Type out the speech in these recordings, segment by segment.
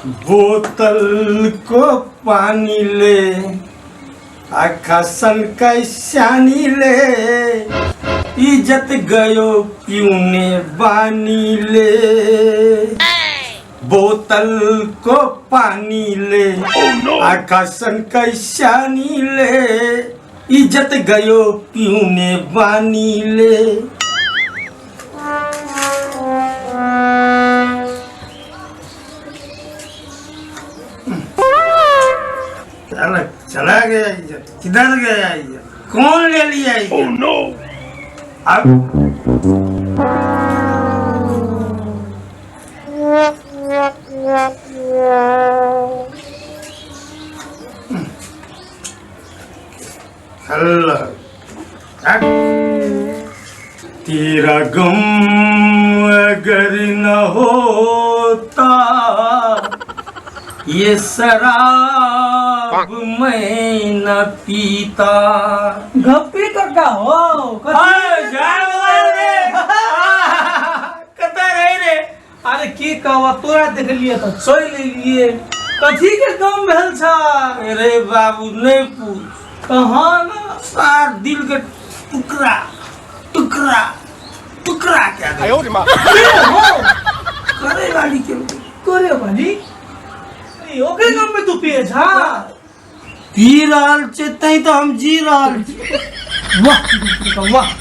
बोतल को पानी ले आखा सन कैसानी ले इज्जत गयो क्यों ने बानी ले बोतल को पानी ले आखा सन कैसानी ले इज्जत गयो क्यों ने बानी ले चला गया इज्जत किधर गया इज्जत कौन ले लिया इज्जत oh, no. अब तेरा गम अगर न होता ये शराब मैं न पीता गप्पी का हो अरे की कहवा तोरा देख लिए तो चल लिए कथी के गम भेल छा अरे बाबू नहीं पूछ कहाँ ना सार दिल के टुकड़ा टुकड़ा टुकड़ा क्या करे वाली के करे वाली ओकरे गम में तू पिए छा पी रहल छे तई तो हम जी रहल छी वाह वाह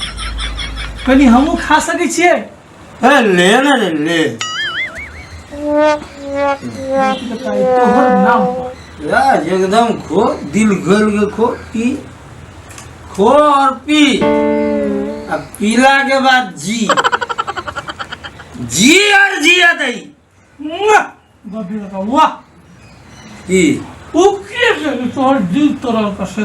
कनी हमहू खा सकै छियै ए ले ना रे ले तोहर नाम यार एकदम खो दिल गल के खो पी खो और पी अब पीला के बाद जी जी और जिया दई वाह की ओके तोहर दिल तरह का से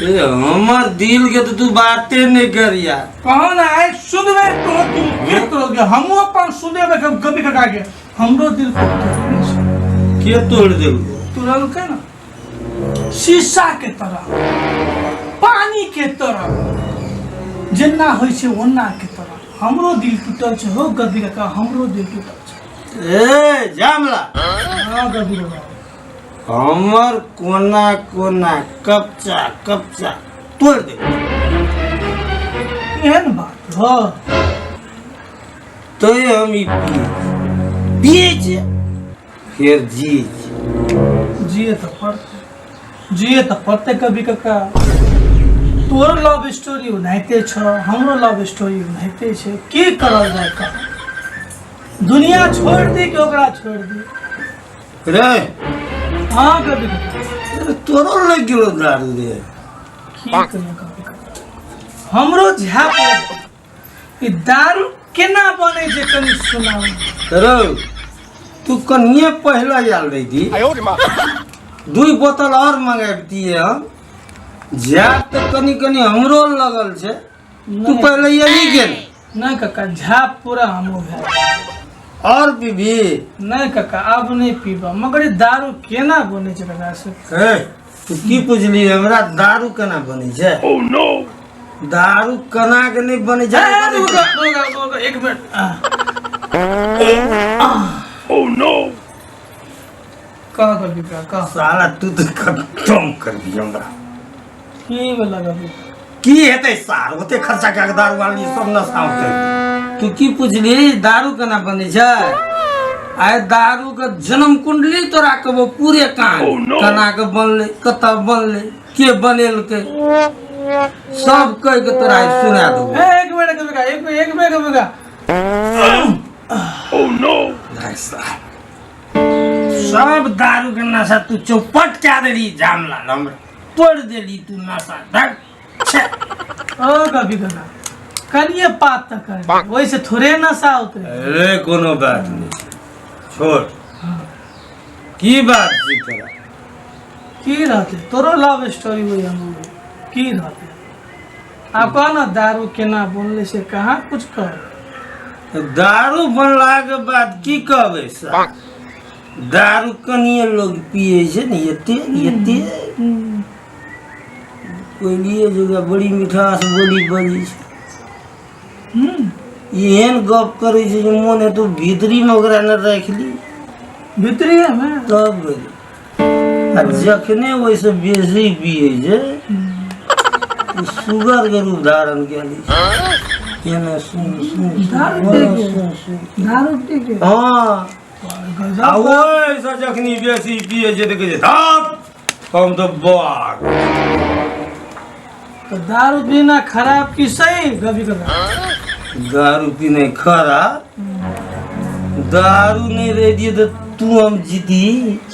ए हमर दिल के तो तू बातें नहीं कर यार कहो ना आए सुनबे तो दिल के तोड़ोगे हम अपन सुने में कभी कटा के हमरो दिल को के तोड़ दे तुरंत के ना शीशा के तरह पानी के तरह जिन्ना होय छै ओन्ना के तरह हमरो दिल टूटल छै हो गद्दी का हमरो दिल टूटल छै ए जामला हां गद्दी का हमर कोना कोना कपचा कपचा तोड़ दे एहन बात हो तो हम बीज फिर जी जिए तो पड़ते कभी कका तोर लव स्टोरी उनाइते छ हमरो लव स्टोरी उनाइते छै की करल जाय का दुनिया छोड़ दे कि ओकरा छोड़ दे रे हाँ कभी तोरो लग गेलो दारू रे हमरो झाप ई दारू केना बने जे कनी सुनाओ रो तू कन्ये पहला याल रही थी दू बोतल और मंगाती है हम झाप तो कनी कनी हमरो लगल छे तू पहले ये नहीं गेल नहीं काका झाप पूरा हमो है और पीबी नहीं काका अब नहीं पीबा मगर दारू केना बने छै काका से ए तू की पूछली हमरा दारू केना बने छै ओह नो दारू केना के नहीं बने छै एक मिनट ओह नो का कर दी का साला तू तो खत्म कर दी हमरा की लगा की हेतै सार ओते खर्चा के दारू वाली सब नशा होतै तू की पूछली दारू केना बने छै आय दारू के जन्म कुंडली तोरा कहबो पूरे कहानी केना के बनले कत बनले के बनेलकै सब कह के तोरा सुना देबो एक मिनट कबेगा ओह नो सब दारू के नशा तू चौपट क्या देली जामला हमरा तोड़ देली तू नशा धक ओ कभी कना कनिए बात तक है वैसे थोड़े नशा होते अरे कोनो बात नहीं छोड़ की बात जी तोरा की रहते तोरो लव स्टोरी हुई हम की रहते आप कहना दारू केना बोलले से कहाँ कुछ कह दारू बनला के बाद की कहबे सा दारू कनिए लोग पिए छे ने एते कोई लिए जगह बड़ी मिठास बोली बजी छे एहन गप करे छे जे मोने तो भीतरी में ओकरा न राख ली भीतरी है में तब गई आ जखने वैसे बेसी पिए जे शुगर के रूप धारण केली केने सुन दारू पी के? दारू पी के? हाँ गजब आ वैसे जखनी बेसी पिए जे तो कहे धप हम तो बाग तो दारू पीना खराब की सही कभी कभी दारू पीने खराब दारू नहीं रही तो तू हम जीती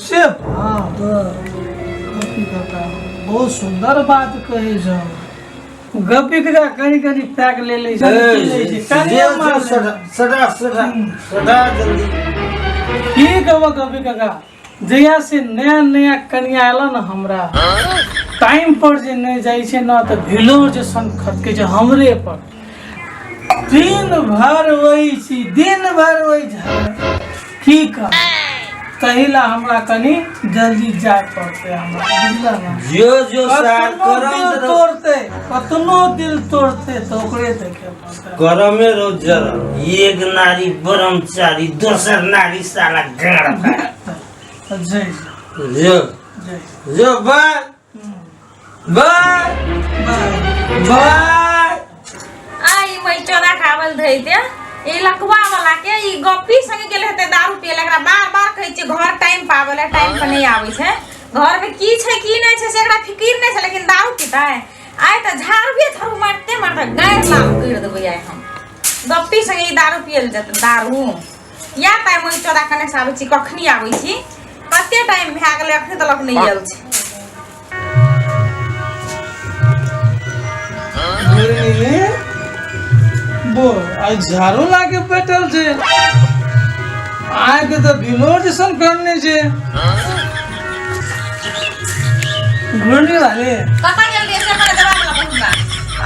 से हाँ गपी काका बहुत सुंदर बात कहे जाओ गपी काका कहीं कहीं पैक ले ले सदा जल्दी की कहबो गपी काका जहिया से नया नया कनिया आयल न हमरा टाइम पर जे नहीं जाई छे ना तो भिलोर जे सन खत के जे हमरे पर दिन भर वही छी दिन भर वही झगड़ा ठीक है तहिला हमरा कनी जल्दी जाय पड़ते हमरा बुझला ना जो सार करम तोड़ते कतनो दिल तोड़ते तो ओकरे देखे पड़ते करमे रो जरम एक नारी ब्रह्मचारी दोसर नारी साला गाड़ जय जो जय जो बाय बाय बाय आई मैं चोरा खावल धइ दे ए लकवा वाला के ई गप्पी संगे गेल हेते दारू पिए एकरा बार-बार कहै छै घर टाइम पावले टाइम पर नहीं आबै छै घर में की छै की नहीं छै से एकरा फिकिर नहीं छै लेकिन दारू पीता है आइ त झाड़ू मारते गाय लाल कर देबै आइ हम गप्पी संगे ई दारू पियल जत दारू या टाइम मैं चोरा कने से आबै छी कखनी आबै छी कते टाइम भए गेलै अखनी तक नहीं गेल छै बो आज झाड़ू लाके बैठल छे आके तो भिलोर जैसन करने छे घूरने वाले कता गेल रे से करे दबा वाला बहुबा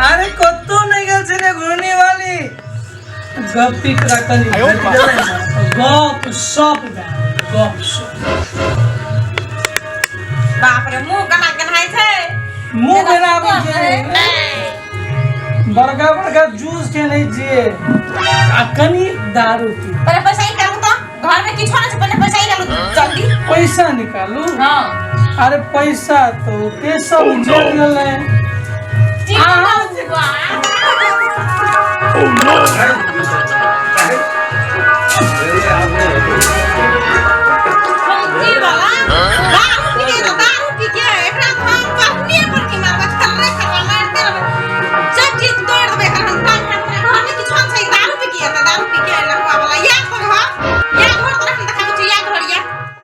अरे कत्तो नहीं गेल छे घूरने वाली गप्पी करा कनी गप सप बाप रे मुंह कना केनाइ छै मुंह बनावे छे बड़का बड़का जूस के नहीं जिए आ कनी दारू पी पहले पैसा निकालू तो घर में किछो नहीं छै पहले पैसा निकालू जल्दी पैसा निकालू हां अरे पैसा तो के सब जेल गेले ठीक है Oh no!